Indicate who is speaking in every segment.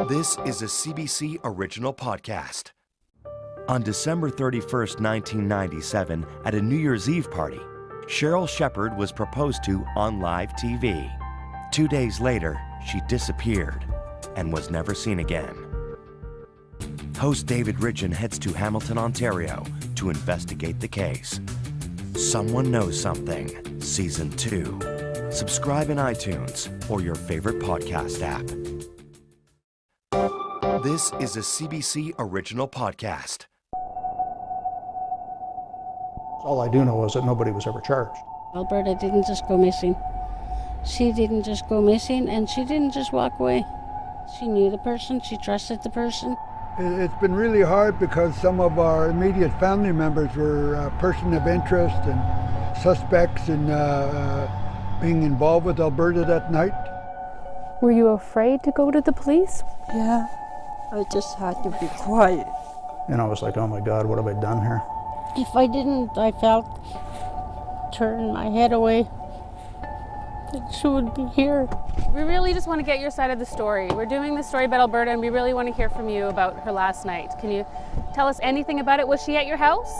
Speaker 1: This is a CBC original podcast. On December 31st, 1997, at a New Year's Eve party, Cheryl Shepard was proposed to on live TV. 2 days later, she disappeared and was never seen again. Host David Ridgen heads to Hamilton, Ontario to investigate the case. Someone Knows Something, Season 2. Subscribe in iTunes or your favorite podcast app. This is a CBC original podcast.
Speaker 2: All I do know is that nobody was ever charged.
Speaker 3: Alberta didn't just go missing. She didn't just go missing, and she didn't just walk away. She knew the person, she trusted the person.
Speaker 4: It's been really hard because some of our immediate family members were a person of interest and suspects in being involved with Alberta that night.
Speaker 5: Were you afraid to go to the police?
Speaker 6: Yeah, I just had to be quiet.
Speaker 2: And I was like, oh my God, what have I done here?
Speaker 3: If I didn't, I felt, turn my head away, that she would be here.
Speaker 5: We really just want to get your side of the story. We're doing this story about Alberta, and we really want to hear from you about her last night. Can you tell us anything about it? Was she at your house?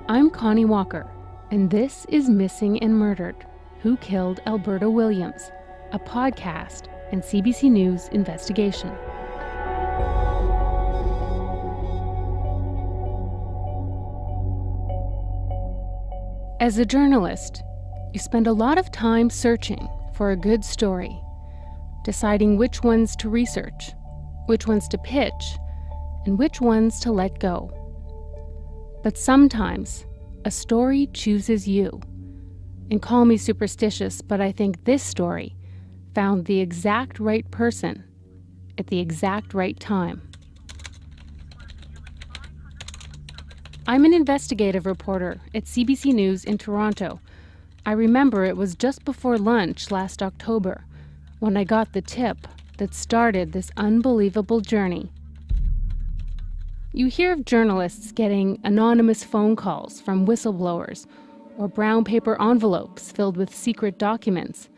Speaker 5: I'm Connie Walker, and this is Missing and Murdered: Who Killed Alberta Williams, a podcast and CBC News investigation. As a journalist, you spend a lot of time searching for a good story, deciding which ones to research, which ones to pitch, and which ones to let go. But sometimes, a story chooses you. And call me superstitious, but I think this story found the exact right person at the exact right time. I'm an investigative reporter at CBC News in Toronto. I remember it was just before lunch last October when I got the tip that started this unbelievable journey. You hear of journalists getting anonymous phone calls from whistleblowers or brown paper envelopes filled with secret documents.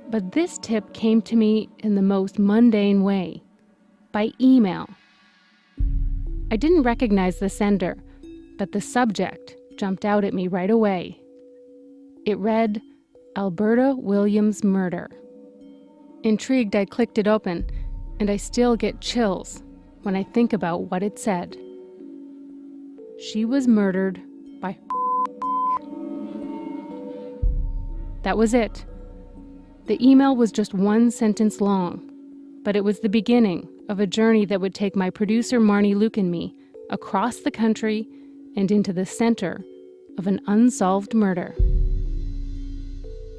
Speaker 5: But this tip came to me in the most mundane way, by email. I didn't recognize the sender, but the subject jumped out at me right away. It read, Alberta Williams Murder. Intrigued, I clicked it open, and I still get chills when I think about what it said. She was murdered by That was it. The email was just one sentence long, but it was the beginning of a journey that would take my producer Marnie Luke and me across the country and into the center of an unsolved murder.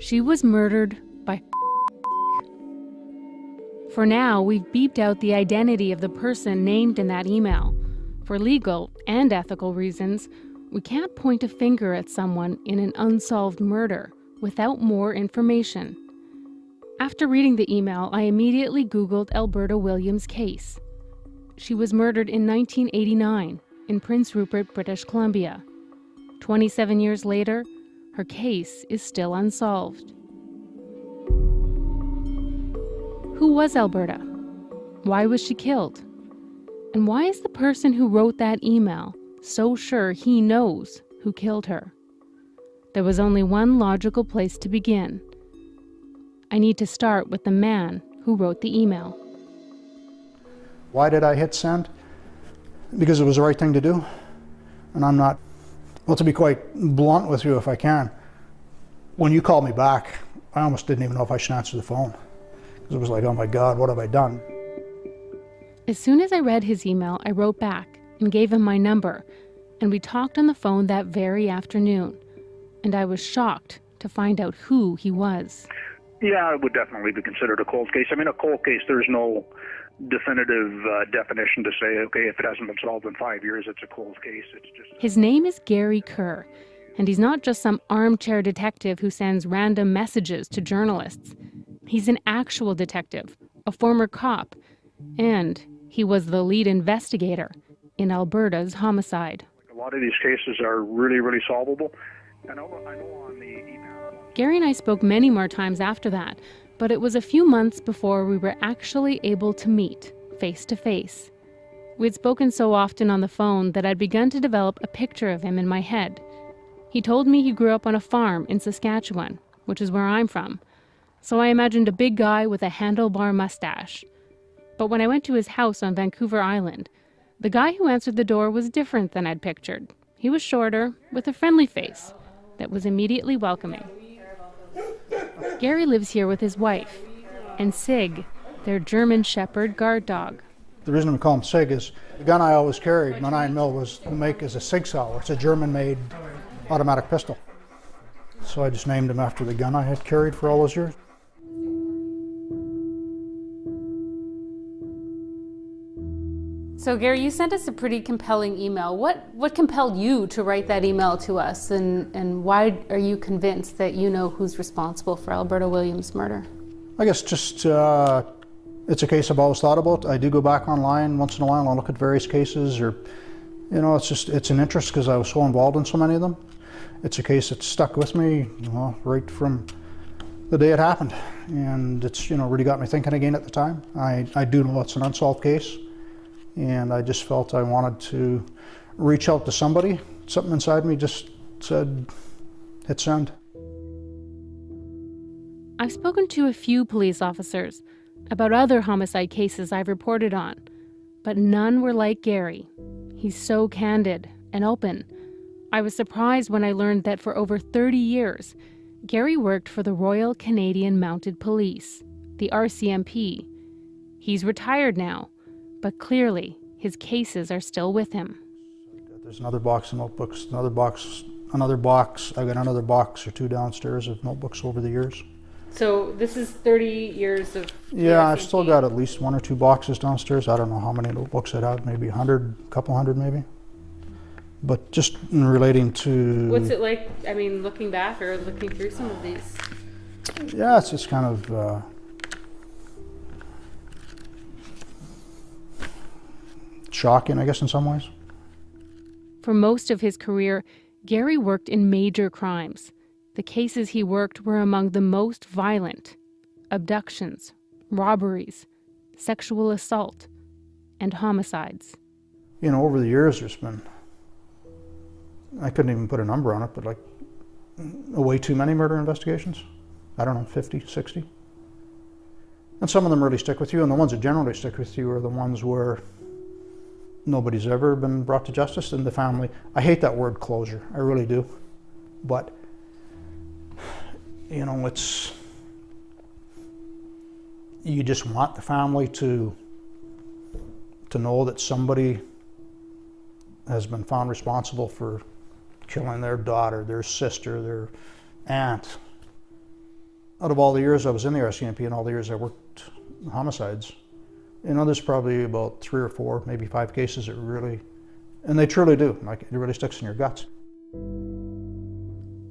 Speaker 5: She was murdered by For now, we've beeped out the identity of the person named in that email. For legal and ethical reasons, we can't point a finger at someone in an unsolved murder without more information. After reading the email, I immediately Googled Alberta Williams' case. She was murdered in 1989 in Prince Rupert, British Columbia. 27 years later, her case is still unsolved. Who was Alberta? Why was she killed? And why is the person who wrote that email so sure he knows who killed her? There was only one logical place to begin. I need to start with the man who wrote the email.
Speaker 2: Why did I hit send? Because it was the right thing to do. And I'm not, well, to be quite blunt with you if I can, when you called me back, I almost didn't even know if I should answer the phone. Because it was like, oh my God, what have I done?
Speaker 5: As soon as I read his email, I wrote back and gave him my number, and we talked on the phone that very afternoon. And I was shocked to find out who he was.
Speaker 7: Yeah, it would definitely be considered a cold case. I mean, a cold case, there's no definitive definition to say, okay, if it hasn't been solved in 5 years, it's a cold case. It's just.
Speaker 5: His name is Gary Kerr, and he's not just some armchair detective who sends random messages to journalists. He's an actual detective, a former cop, and he was the lead investigator in Alberta's homicide.
Speaker 7: A lot of these cases are really, really solvable. I know on the email.
Speaker 5: Gary and I spoke many more times after that, But it was a few months before we were actually able to meet, face to face. We'd spoken so often on the phone that I'd begun to develop a picture of him in my head. He told me he grew up on a farm in Saskatchewan, which is where I'm from. So I imagined a big guy with a handlebar mustache. But when I went to his house on Vancouver Island, the guy who answered the door was different than I'd pictured. He was shorter, with a friendly face that was immediately welcoming. Gary lives here with his wife, and Sig, their German Shepherd guard dog.
Speaker 2: The reason we call him Sig is the gun I always carried, my 9mm, was the make is a Sig Sauer. It's a German-made automatic pistol. So I just named him after the gun I had carried for all those years.
Speaker 5: So Gary, you sent us a pretty compelling email. What compelled you to write that email to us, and why are you convinced that you know who's responsible for Alberta Williams' murder?
Speaker 2: I guess just it's a case I've always thought about. I do go back online once in a while and I'll look at various cases, or it's an interest because I was so involved in so many of them. It's a case that stuck with me, right from the day it happened, and it's really got me thinking again at the time. I do know it's an unsolved case, and I just felt I wanted to reach out to somebody. Something inside me just said, hit send.
Speaker 5: I've spoken to a few police officers about other homicide cases I've reported on, but none were like Gary. He's so candid and open. I was surprised when I learned that for over 30 years, Gary worked for the Royal Canadian Mounted Police, the RCMP. He's retired now, but clearly his cases are still with him.
Speaker 2: There's another box of notebooks, another box. I got another box or two downstairs of notebooks over the years.
Speaker 5: So this is 30 years of...
Speaker 2: Yeah, I've still got at least one or two boxes downstairs. I don't know how many notebooks I'd have, maybe 100, a couple hundred maybe. But just in relating to...
Speaker 5: What's it like, looking back or looking through some of these?
Speaker 2: Yeah, it's just kind of shocking, I guess, in some ways.
Speaker 5: For most of his career, Gary worked in major crimes. The cases he worked were among the most violent: abductions, robberies, sexual assault, and homicides.
Speaker 2: Over the years there's been, I couldn't even put a number on it, but way too many murder investigations. I don't know, 50, 60. And some of them really stick with you, and the ones that generally stick with you are the ones where nobody's ever been brought to justice in the family. I hate that word closure, I really do. But it's, you just want the family to know that somebody has been found responsible for killing their daughter, their sister, their aunt. Out of all the years I was in the RCMP and all the years I worked homicides, there's probably about 3 or 4, maybe 5 cases that really, and they truly do, it really sticks in your guts.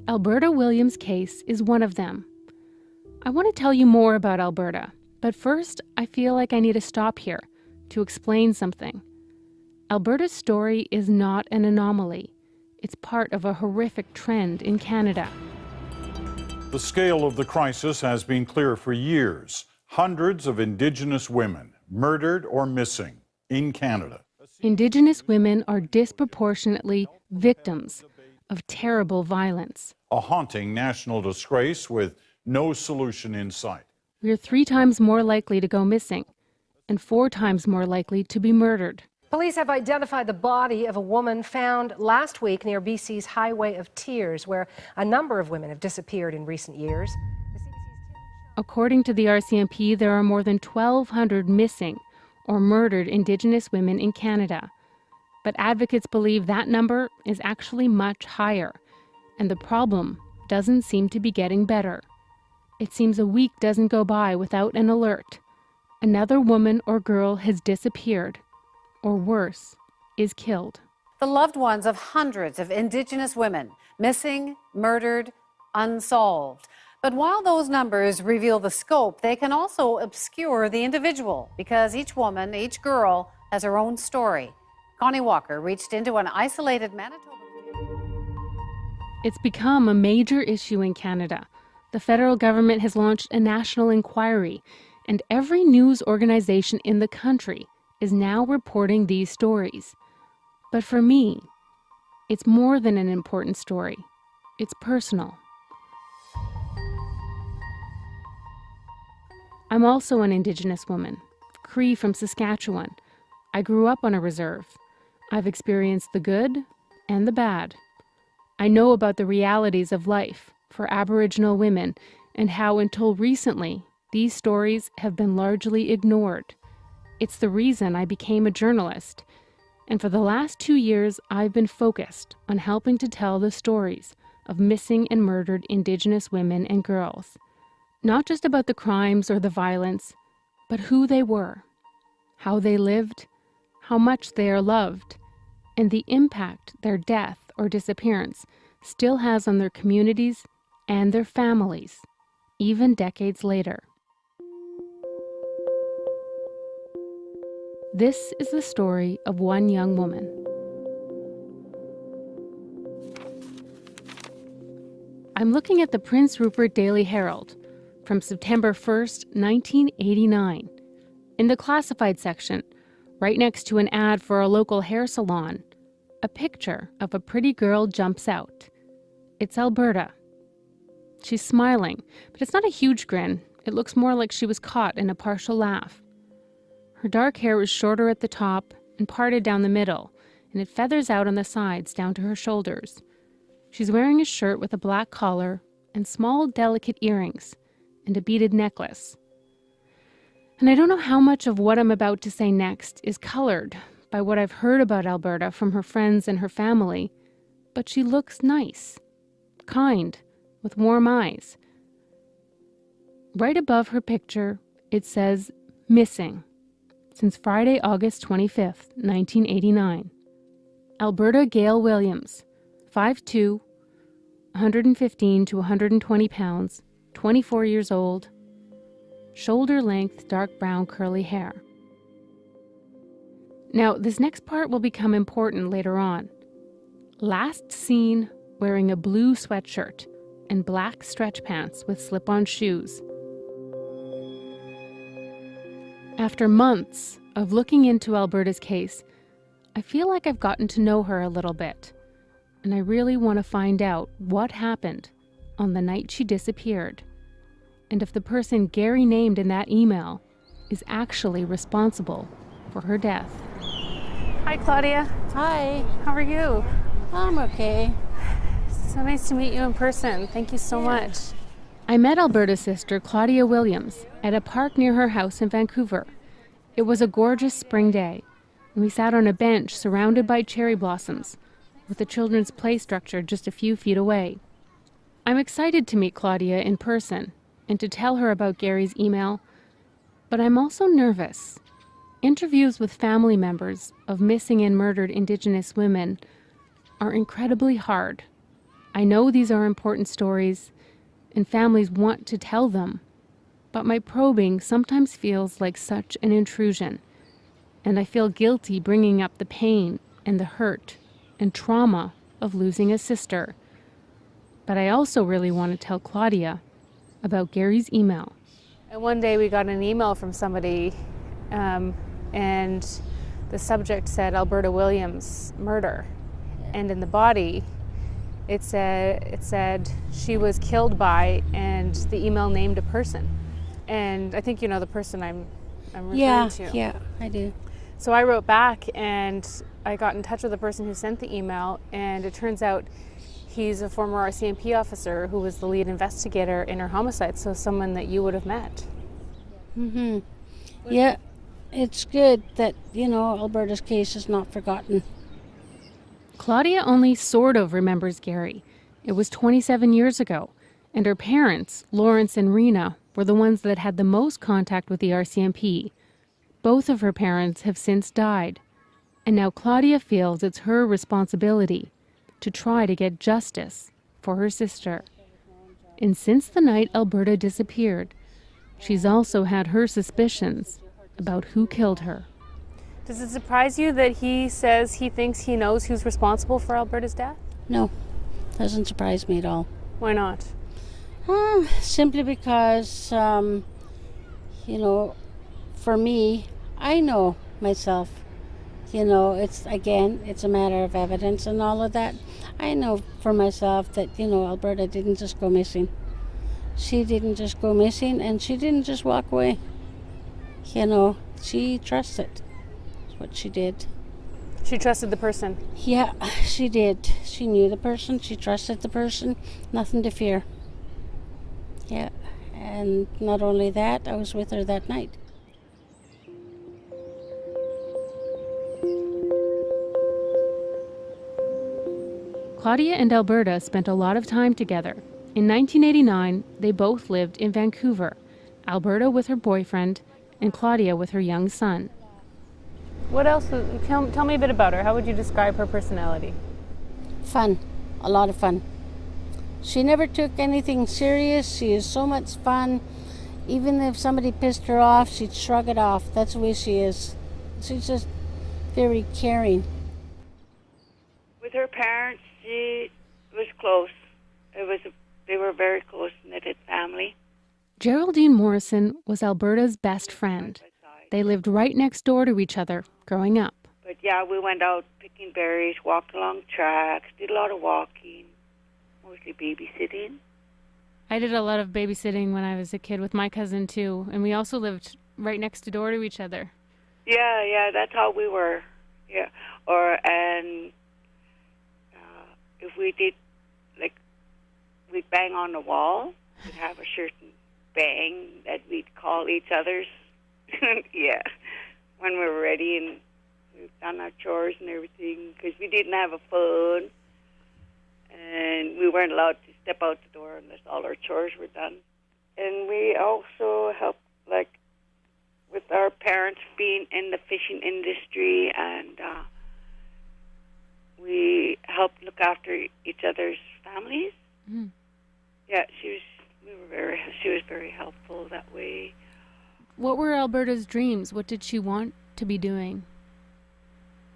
Speaker 5: Alberta Williams' case is one of them. I want to tell you more about Alberta, but first I feel like I need to stop here to explain something. Alberta's story is not an anomaly. It's part of a horrific trend in Canada.
Speaker 8: The scale of the crisis has been clear for years. Hundreds of Indigenous women murdered or missing in Canada.
Speaker 5: Indigenous women are disproportionately victims of terrible violence.
Speaker 8: A haunting national disgrace with no solution in sight.
Speaker 5: We're 3 times more likely to go missing and 4 times more likely to be murdered.
Speaker 9: Police have identified the body of a woman found last week near BC's Highway of Tears, where a number of women have disappeared in recent years.
Speaker 5: According to the RCMP, there are more than 1,200 missing or murdered Indigenous women in Canada. But advocates believe that number is actually much higher, and the problem doesn't seem to be getting better. It seems a week doesn't go by without an alert. Another woman or girl has disappeared, or worse, is killed.
Speaker 10: The loved ones of hundreds of Indigenous women missing, murdered, unsolved. But while those numbers reveal the scope, they can also obscure the individual, because each woman, each girl, has her own story. Connie Walker reached into an isolated Manitoba.
Speaker 5: It's become a major issue in Canada. The federal government has launched a national inquiry, and every news organization in the country is now reporting these stories. But for me, it's more than an important story. It's personal. I'm also an Indigenous woman, Cree from Saskatchewan. I grew up on a reserve. I've experienced the good and the bad. I know about the realities of life for Aboriginal women and how, until recently, these stories have been largely ignored. It's the reason I became a journalist. And for the last 2 years, I've been focused on helping to tell the stories of missing and murdered Indigenous women and girls. Not just about the crimes or the violence, but who they were, how they lived, how much they are loved, and the impact their death or disappearance still has on their communities and their families, even decades later. This is the story of one young woman. I'm looking at the Prince Rupert Daily Herald from September 1st, 1989. In the classified section, right next to an ad for a local hair salon, a picture of a pretty girl jumps out. It's Alberta. She's smiling, but it's not a huge grin. It looks more like she was caught in a partial laugh. Her dark hair is shorter at the top and parted down the middle, and it feathers out on the sides down to her shoulders. She's wearing a shirt with a black collar and small, delicate earrings and a beaded necklace. And I don't know how much of what I'm about to say next is colored by what I've heard about Alberta from her friends and her family, but she looks nice, kind, with warm eyes. Right above her picture, it says, "Missing," since Friday, August 25th, 1989. Alberta Gail Williams, 5'2", 115 to 120 pounds, 24 years old, shoulder-length dark brown curly hair. Now, this next part will become important later on. Last seen wearing a blue sweatshirt and black stretch pants with slip-on shoes. After months of looking into Alberta's case, I feel like I've gotten to know her a little bit, and I really want to find out what happened on the night she disappeared, and if the person Gary named in that email is actually responsible for her death. Hi, Claudia.
Speaker 3: Hi,
Speaker 5: How are you?
Speaker 3: I'm okay.
Speaker 5: So nice to meet you in person. Thank you so much. I met Alberta's sister, Claudia Williams, at a park near her house in Vancouver. It was a gorgeous spring day, and we sat on a bench surrounded by cherry blossoms, with the children's play structure just a few feet away. I'm excited to meet Claudia in person and to tell her about Gary's email, but I'm also nervous. Interviews with family members of missing and murdered Indigenous women are incredibly hard. I know these are important stories, and families want to tell them, but my probing sometimes feels like such an intrusion, and I feel guilty bringing up the pain and the hurt and trauma of losing a sister. But I also really want to tell Claudia about Gary's email. And one day we got an email from somebody, and the subject said Alberta Williams murder, and in the body it said she was killed by, and the email named a person. And I think you know the person I'm referring to.
Speaker 3: Yeah, I do.
Speaker 5: So I wrote back and I got in touch with the person who sent the email, and it turns out he's a former RCMP officer who was the lead investigator in her homicide, so someone that you would have met.
Speaker 3: Mm-hmm. Yeah, it's good that, Alberta's case is not forgotten.
Speaker 5: Claudia only sort of remembers Gary. It was 27 years ago, and her parents, Lawrence and Rena, were the ones that had the most contact with the RCMP. Both of her parents have since died, and now Claudia feels it's her responsibility to try to get justice for her sister. And since the night Alberta disappeared, she's also had her suspicions about who killed her. Does it surprise you that he says he thinks he knows who's responsible for Alberta's death?
Speaker 3: No, doesn't surprise me at all.
Speaker 5: Why not?
Speaker 3: Simply because, you know, for me, I know myself. You know, it's a matter of evidence and all of that. I know for myself that, Alberta didn't just go missing. She didn't just go missing, and she didn't just walk away. She trusted. That's what she did.
Speaker 5: She trusted the person?
Speaker 3: Yeah, she did. She knew the person. She trusted the person. Nothing to fear. Yeah, and not only that, I was with her that night.
Speaker 5: Claudia and Alberta spent a lot of time together. In 1989, they both lived in Vancouver, Alberta with her boyfriend and Claudia with her young son. What else? Tell me a bit about her. How would you describe her personality?
Speaker 3: Fun. A lot of fun. She never took anything serious. She is so much fun. Even if somebody pissed her off, she'd shrug it off. That's the way she is. She's just very caring.
Speaker 11: With her parents, she was close. They were very close-knitted family.
Speaker 5: Geraldine Morrison was Alberta's best friend. They lived right next door to each other growing up.
Speaker 11: But yeah, we went out picking berries, walked along tracks, did a lot of walking, mostly babysitting.
Speaker 5: I did a lot of babysitting when I was a kid with my cousin too, and we also lived right next door to each other.
Speaker 11: Yeah, that's how we were. Yeah, if we did, like, we'd bang on the wall, we'd have a certain bang that we'd call each other's. Yeah, when we were ready and we've done our chores and everything, because we didn't have a phone and we weren't allowed to step out the door unless all our chores were done. And we also helped, like, with our parents being in the fishing industry, and we helped look after each other's families. Mm. Yeah, she was very helpful that way.
Speaker 5: What were Alberta's dreams? What did she want to be doing?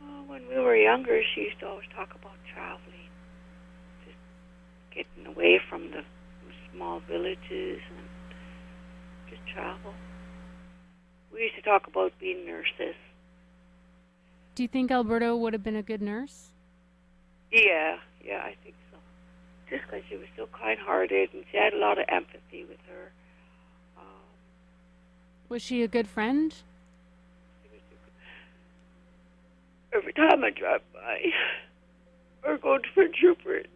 Speaker 11: Well, when we were younger, she used to always talk about traveling, just getting away from the small villages and just travel. We used to talk about being nurses.
Speaker 5: Do you think Alberta would have been a good nurse?
Speaker 11: Yeah, I think so. Just because she was so kind-hearted and she had a lot of empathy with her.
Speaker 5: Was she a good friend?
Speaker 11: Every time I drive by or go to Prince Rupert,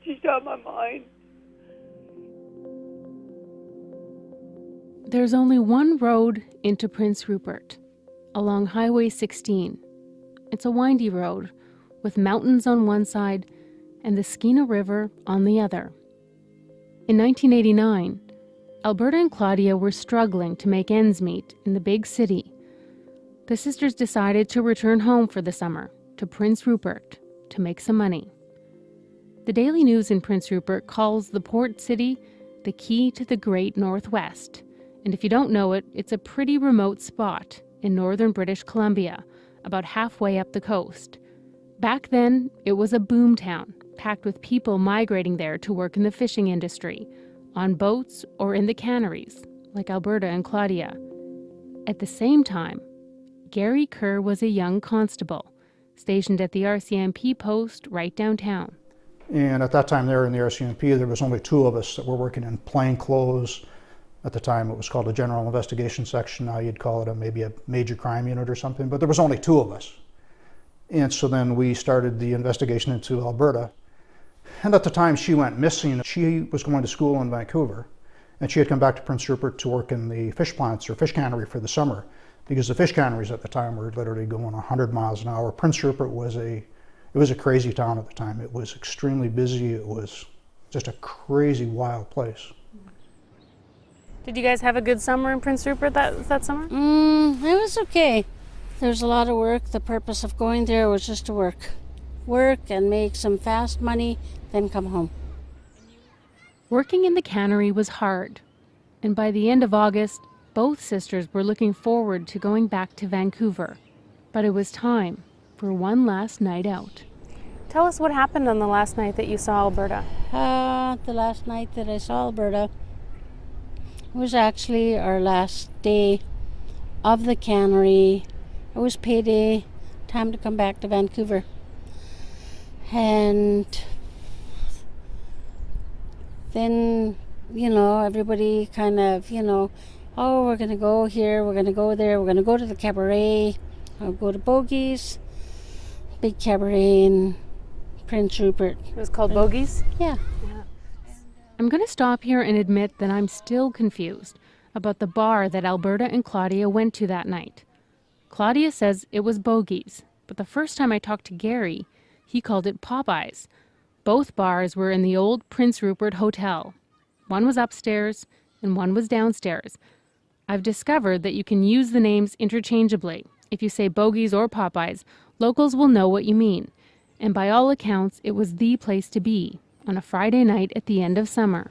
Speaker 11: she's on my mind.
Speaker 5: There's only one road into Prince Rupert, along Highway 16. It's a windy road with mountains on one side and the Skeena River on the other. In 1989, Alberta and Claudia were struggling to make ends meet in the big city. The sisters decided to return home for the summer, to Prince Rupert, to make some money. The Daily News in Prince Rupert calls the port city the key to the Great Northwest. And if you don't know it, it's a pretty remote spot in northern British Columbia, about halfway up the coast. Back then, it was a boom town, packed with people migrating there to work in the fishing industry, on boats or in the canneries, like Alberta and Claudia. At the same time, Gary Kerr was a young constable, stationed at the RCMP post right downtown.
Speaker 2: And at that time there in the RCMP, there was only two of us that were working in plain clothes. At the time, it was called a general investigation section. Now you'd call it maybe a major crime unit or something, but there was only two of us. And so then we started the investigation into Alberta. And at the time she went missing, she was going to school in Vancouver, and she had come back to Prince Rupert to work in the fish plants or fish cannery for the summer, because the fish canneries at the time were literally going 100 miles an hour. Prince Rupert was a crazy town at the time. It was extremely busy. It was just a crazy, wild place.
Speaker 5: Did you guys have a good summer in Prince Rupert that summer?
Speaker 3: It was okay. There was a lot of work. The purpose of going there was just to work and make some fast money, then come home.
Speaker 5: Working in the cannery was hard, and by the end of August, both sisters were looking forward to going back to Vancouver. But it was time for one last night out. Tell us what happened on the last night that you saw Alberta.
Speaker 3: The last night that I saw Alberta was actually our last day of the cannery. It was payday, time to come back to Vancouver. And then, everybody kind of, oh, we're going to go here, we're going to go there, we're going to go to the cabaret, I'll go to Bogey's, big cabaret in Prince Rupert.
Speaker 5: It was called Bogey's?
Speaker 3: Yeah.
Speaker 5: I'm going to stop here and admit that I'm still confused about the bar that Alberta and Claudia went to that night. Claudia says it was Bogey's, but the first time I talked to Gary, he called it Popeye's. Both bars were in the old Prince Rupert Hotel. One was upstairs and one was downstairs. I've discovered that you can use the names interchangeably. If you say Bogey's or Popeye's, locals will know what you mean. And by all accounts, it was the place to be on a Friday night at the end of summer.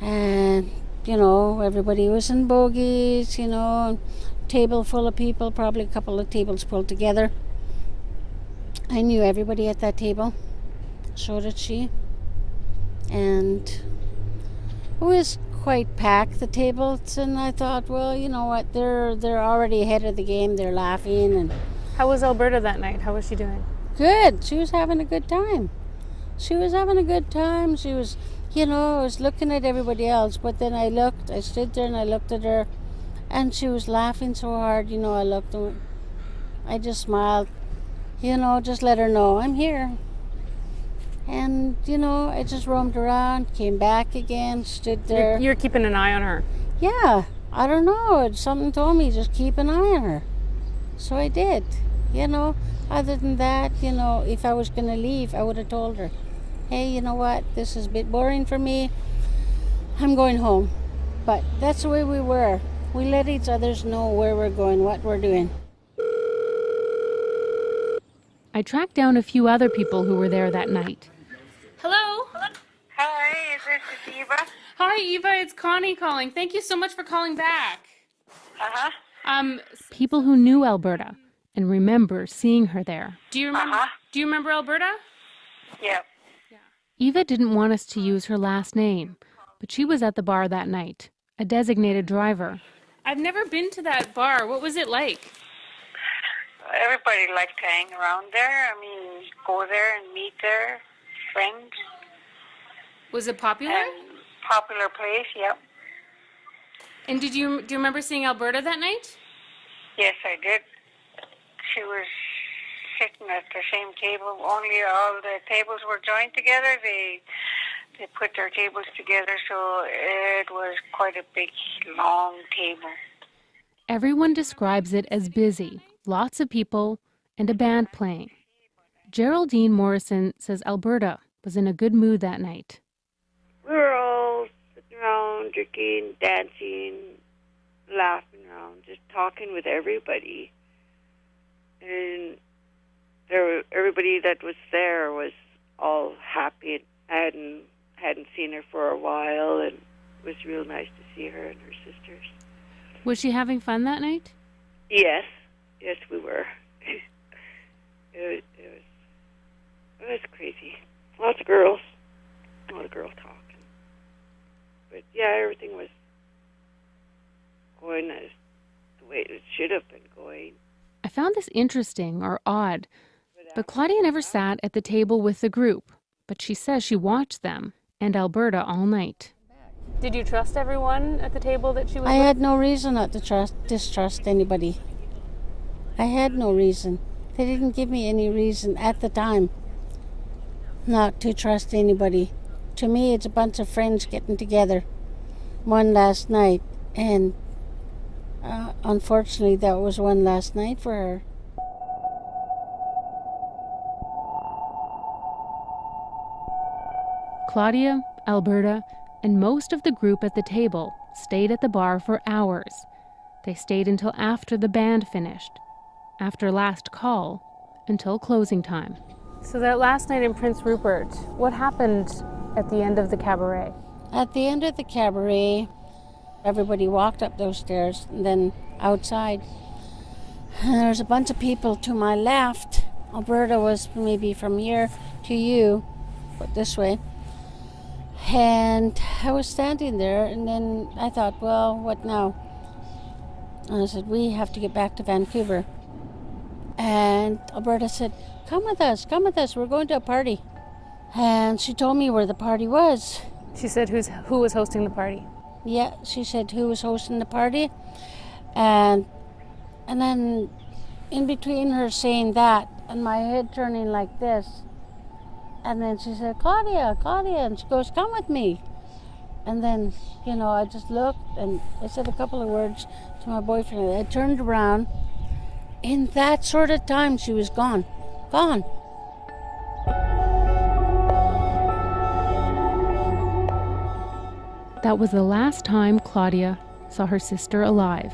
Speaker 3: And, everybody was in Bogey's, table full of people, probably a couple of tables pulled together. I knew everybody at that table. So did she. And it was quite packed, the tables, and I thought, well, you know what, they're already ahead of the game, they're laughing. And
Speaker 5: how was Alberta that night? How was she doing?
Speaker 3: Good. She was having a good time. She was I was looking at everybody else, but then I stood there and I looked at her, and she was laughing so hard, I just smiled, just let her know I'm here. And, I just roamed around, came back again, stood there.
Speaker 5: You're keeping an eye on her?
Speaker 3: Yeah, I don't know. Something told me just keep an eye on her. So I did, Other than that, if I was going to leave, I would have told her, hey, you know what, this is a bit boring for me. I'm going home. But that's the way we were. We let each other know where we're going, what we're doing.
Speaker 5: I tracked down a few other people who were there that night.
Speaker 11: Hello? Hi, is this Eva?
Speaker 5: Hi, Eva, it's Connie calling. Thank you so much for calling back. People who knew Alberta and remember seeing her there. Do you remember Alberta?
Speaker 11: Yeah.
Speaker 5: Eva didn't want us to use her last name, but she was at the bar that night, a designated driver. I've never been to that bar. What was it like?
Speaker 11: Everybody liked to hang around there. Go there and meet their friends.
Speaker 5: Was it popular?
Speaker 11: And popular place, yep.
Speaker 5: And do you remember seeing Alberta that night?
Speaker 11: Yes, I did. She was sitting at the same table, only all the tables were joined together. They put their tables together, so it was quite a big, long table.
Speaker 5: Everyone describes it as busy, lots of people, and a band playing. Geraldine Morrison says Alberta was in a good mood that night.
Speaker 11: We were all sitting around, drinking, dancing, laughing around, just talking with everybody. And everybody that was there was all happy. I hadn't seen her for a while, and it was real nice to see her and her sisters.
Speaker 5: Was she having fun that night?
Speaker 11: Yes, we were. It was crazy. Lots of girls. A lot of girls talking. But yeah, everything was going as the way it should have been going.
Speaker 5: I found this interesting or odd, but Claudia never sat at the table with the group, but she says she watched them and Alberta all night. Did you trust everyone at the table that she was with?
Speaker 3: I had no reason not to distrust anybody. I had no reason. They didn't give me any reason at the time not to trust anybody. To me, it's a bunch of friends getting together one last night, and unfortunately, that was one last night for her.
Speaker 5: Claudia, Alberta, and most of the group at the table stayed at the bar for hours. They stayed until after the band finished, after last call, until closing time. So that last night in Prince Rupert, what happened at the end of the cabaret?
Speaker 3: At the end of the cabaret, everybody walked up those stairs and then outside. And there was a bunch of people to my left Alberta was maybe from here to you, but this way. And I was standing there, and then I thought, well, what now? And I said, we have to get back to Vancouver. And Alberta said, come with us, we're going to a party. And she told me where the party was.
Speaker 5: She said who was hosting the party?
Speaker 3: Yeah, she said who was hosting the party. And then in between her saying that and my head turning like this, and then she said, Claudia, and she goes, come with me. And then, I just looked and I said a couple of words to my boyfriend. I turned around. In that sort of time, she was gone.
Speaker 5: That was the last time Claudia saw her sister alive.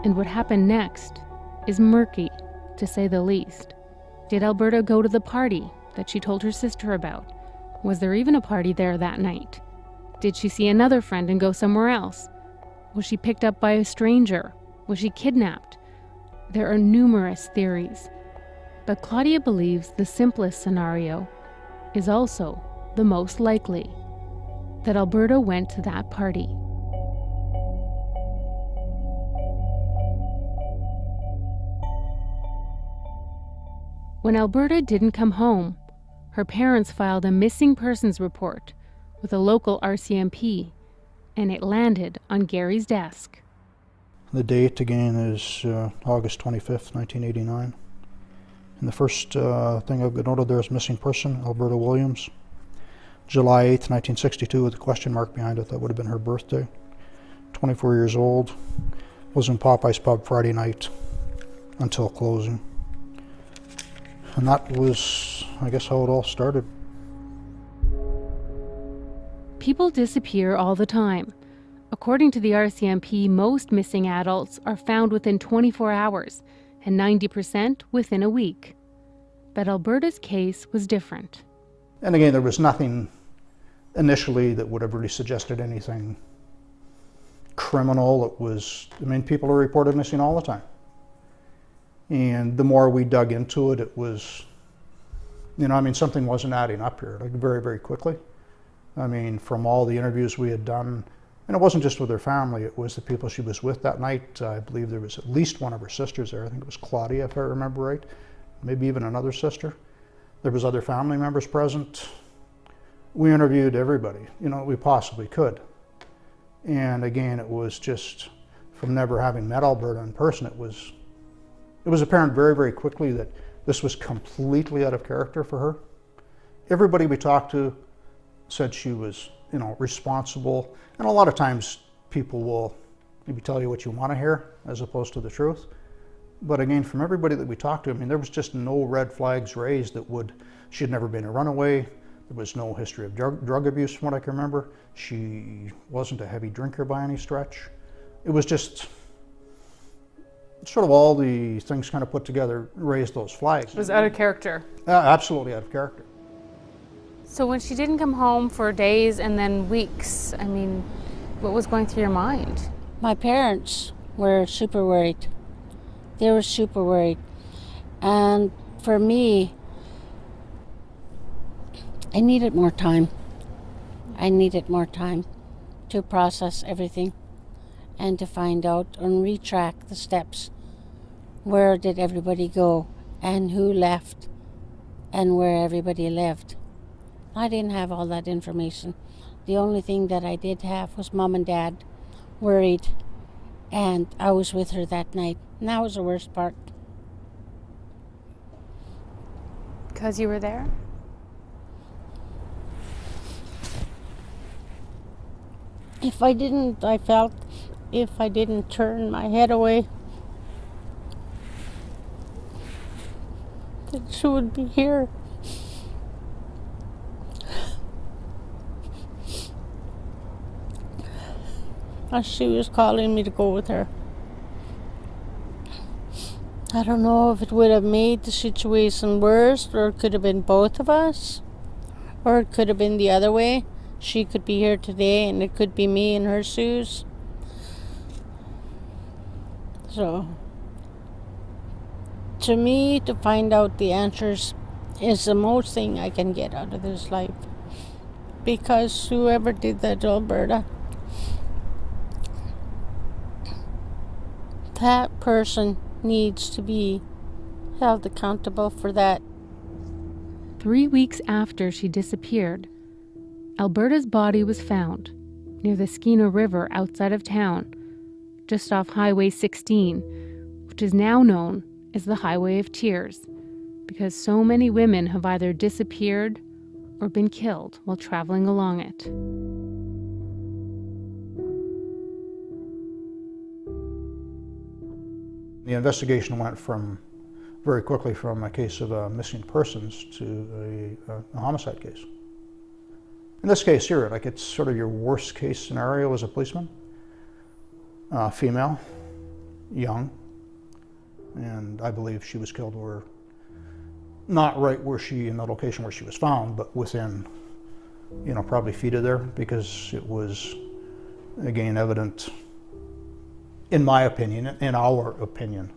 Speaker 5: And what happened next is murky, to say the least. Did Alberta go to the party that she told her sister about? Was there even a party there that night? Did she see another friend and go somewhere else? Was she picked up by a stranger? Was she kidnapped? There are numerous theories, but Claudia believes the simplest scenario is also the most likely, that Alberta went to that party. When Alberta didn't come home, her parents filed a missing persons report with a local RCMP, and it landed on Gary's desk.
Speaker 2: The date again is August 25th, 1989. And the first thing I've got noted there is missing person, Alberta Williams. July 8th, 1962, with a question mark behind it. That would have been her birthday. 24 years old. Was in Popeye's Pub Friday night until closing. And that was, I guess, how it all started.
Speaker 5: People disappear all the time. According to the RCMP, most missing adults are found within 24 hours and 90% within a week. But Alberta's case was different.
Speaker 2: And again, there was nothing initially that would have really suggested anything criminal. It was, people are reported missing all the time. And the more we dug into it, it was, something wasn't adding up here, like very, very quickly. From all the interviews we had done, and it wasn't just with her family, it was the people she was with that night. I believe there was at least one of her sisters there. I think it was Claudia, if I remember right. Maybe even another sister. There was other family members present. We interviewed everybody, we possibly could. And again, it was just, from never having met Alberta in person, it was apparent very, very quickly that this was completely out of character for her. Everybody we talked to said she was, responsible. And a lot of times people will maybe tell you what you want to hear as opposed to the truth. But again, from everybody that we talked to, there was just no red flags raised that she had never been a runaway. There was no history of drug abuse from what I can remember. She wasn't a heavy drinker by any stretch. It was just sort of all the things kind of put together raised those flags.
Speaker 5: It was out of character.
Speaker 2: Absolutely out of character.
Speaker 5: So when she didn't come home for days and then weeks, what was going through your mind?
Speaker 3: My parents were super worried. They were super worried. And for me, I needed more time. I needed more time to process everything and to find out and retrack the steps. Where did everybody go and who left and where everybody lived? I didn't have all that information. The only thing that I did have was Mom and Dad worried, and I was with her that night. And that was the worst part.
Speaker 5: Because you were there?
Speaker 3: I felt if I didn't turn my head away, that she would be here. As she was calling me to go with her. I don't know if it would have made the situation worse, or it could have been both of us, or it could have been the other way. She could be here today and it could be me in her shoes. So, to me, to find out the answers is the most thing I can get out of this life. Because whoever did that to Alberta, that person needs to be held accountable for that.
Speaker 5: 3 weeks after she disappeared, Alberta's body was found near the Skeena River outside of town, just off Highway 16, which is now known as the Highway of Tears, because so many women have either disappeared or been killed while traveling along it.
Speaker 2: The investigation went very quickly from a case of missing persons to a homicide case. In this case here, like, it's sort of your worst case scenario as a policeman. Female, young, and I believe she was killed not right in the location where she was found, but within, probably feet of there, because it was, again, evident, in my opinion, in our opinion,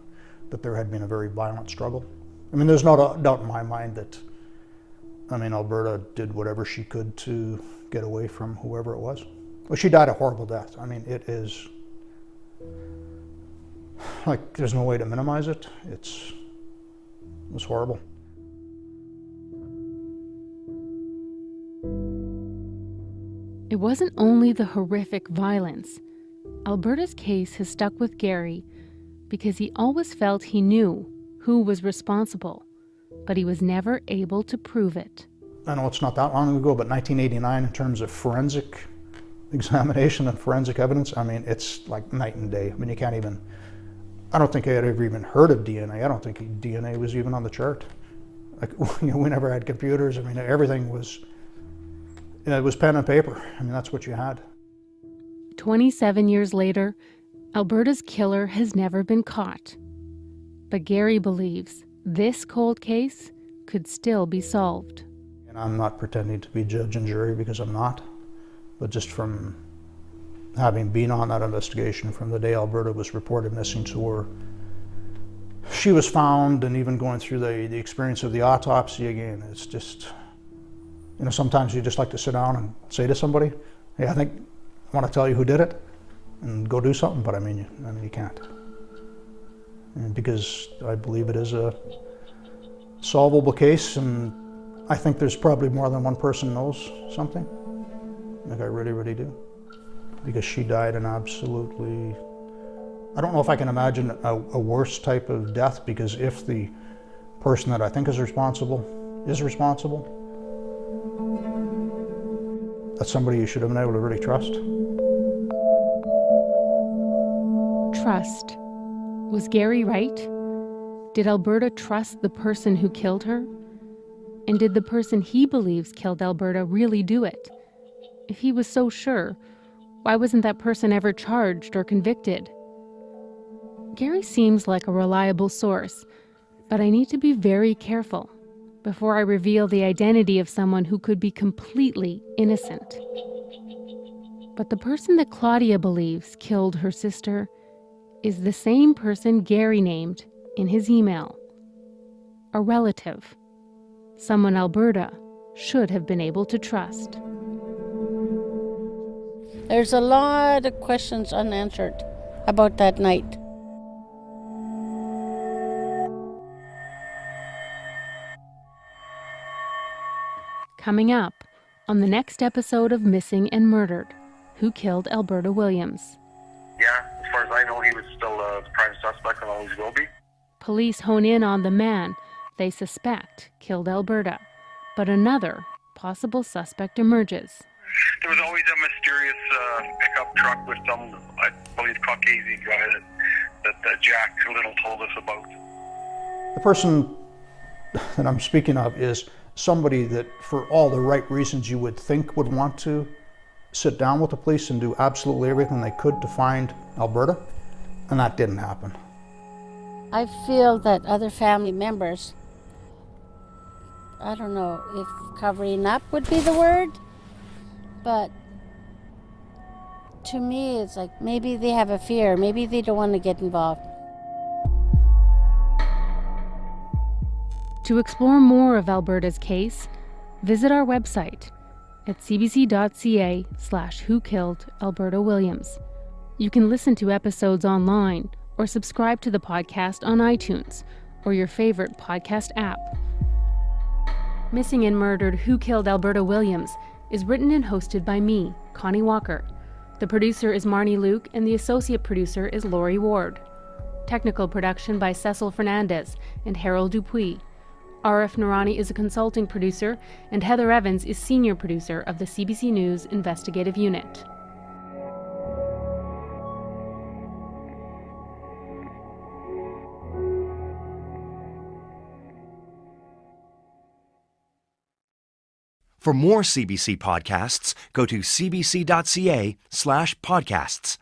Speaker 2: that there had been a very violent struggle. I mean, there's no doubt in my mind that, Alberta did whatever she could to get away from whoever it was. Well, she died a horrible death. I mean, it is, like, there's no way to minimize it. It was horrible.
Speaker 5: It wasn't only the horrific violence. Alberta's case has stuck with Gary because he always felt he knew who was responsible, but he was never able to prove it.
Speaker 2: I know it's not that long ago, but 1989 in terms of forensic examination and forensic evidence, it's like night and day. You can't even, I don't think I had ever even heard of DNA. I don't think DNA was even on the chart. Like, we never had computers. Everything was, it was pen and paper. That's what you had.
Speaker 5: 27 years later, Alberta's killer has never been caught. But Gary believes this cold case could still be solved.
Speaker 2: And I'm not pretending to be judge and jury, because I'm not. But just from having been on that investigation from the day Alberta was reported missing to where she was found, and even going through the experience of the autopsy again, it's just, sometimes you just like to sit down and say to somebody, hey, I want to tell you who did it and go do something, but you can't. And because I believe it is a solvable case, and I think there's probably more than one person knows something. Like, I really, really do. Because she died an absolutely, I don't know if I can imagine a worse type of death, because if the person that I think is responsible, that's somebody you should have been able to really trust.
Speaker 5: Trust. Was Gary right? Did Alberta trust the person who killed her? And did the person he believes killed Alberta really do it? If he was so sure, why wasn't that person ever charged or convicted? Gary seems like a reliable source, but I need to be very careful before I reveal the identity of someone who could be completely innocent. But the person that Claudia believes killed her sister is the same person Gary named in his email. A relative. Someone Alberta should have been able to trust.
Speaker 3: There's a lot of questions unanswered about that night.
Speaker 5: Coming up on the next episode of Missing and Murdered, who killed Alberta Williams?
Speaker 12: Yeah, as far as I know, he was still the prime suspect and always will be.
Speaker 5: Police hone in on the man they suspect killed Alberta, but another possible suspect emerges.
Speaker 12: There was always a mysterious pickup truck with some, I believe, Caucasian guy that Jack Little told us about.
Speaker 2: The person that I'm speaking of is somebody that, for all the right reasons you would think, would want to sit down with the police and do absolutely everything they could to find Alberta, and that didn't happen.
Speaker 3: I feel that other family members, I don't know if covering up would be the word, but to me it's like maybe they have a fear, maybe they don't want to get involved.
Speaker 5: To explore more of Alberta's case, visit our website at cbc.ca/Who Killed Alberta Williams. You can listen to episodes online or subscribe to the podcast on iTunes or your favorite podcast app. Missing and Murdered: Who Killed Alberta Williams is written and hosted by me, Connie Walker. The producer is Marnie Luke and the associate producer is Lori Ward. Technical production by Cecil Fernandez and Harold Dupuis. RF Narani is a consulting producer, and Heather Evans is senior producer of the CBC News Investigative Unit.
Speaker 1: For more CBC podcasts, go to cbc.ca/podcasts.